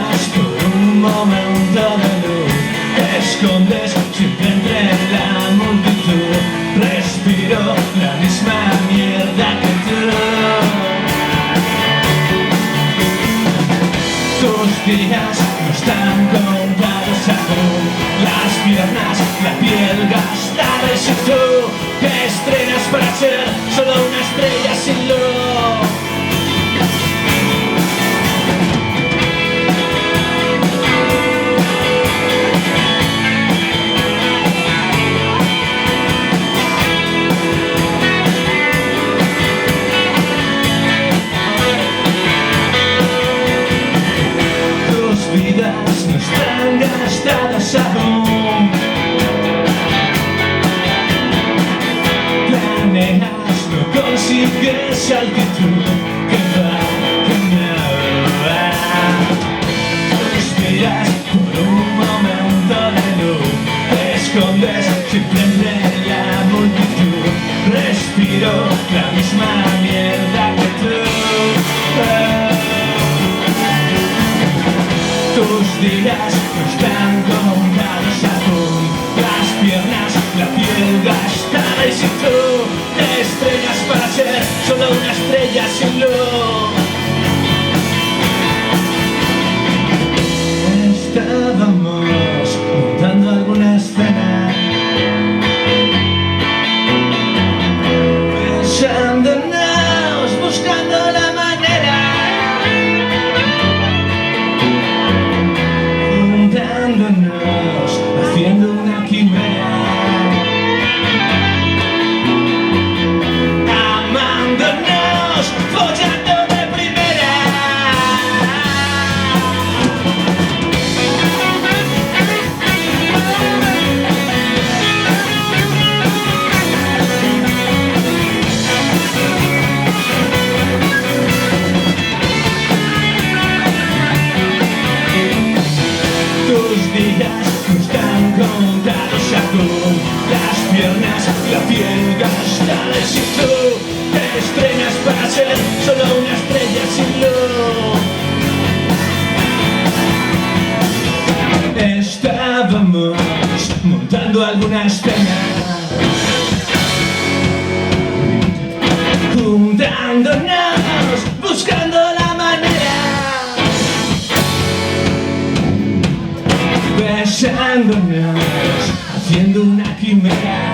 sonrías por un momento de luz. Te escondes siempre entre la multitud. Respiro la misma mierda que tú. Tus días no están contados aún. Las piernas, la piel gastada y si tú te estrenas para ser solo una estrella sin luz. Vidas no están gastadas aún. Planeas, no consigues altitud. Que va, que no va. Respiras por un momento de luz. Te escondes siempre entre la multitud. Respiro la misma mierda que tú. Tus días no están contados aún. Las piernas, la piel gastada y si tú te estrenas para ser solo una estrella sin luz. Estábamos montando alguna escena, pensándonos, buscando la manera, haciendo una quimera, amándonos, follando de primera. Tus días no están contados aún. Las piernas, la piel gastada y si tú te estrenas para ser solo una estrella sin luz. Estábamos montando alguna escena, juntándonos, buscando la manera, besándonos, haciendo una quimera.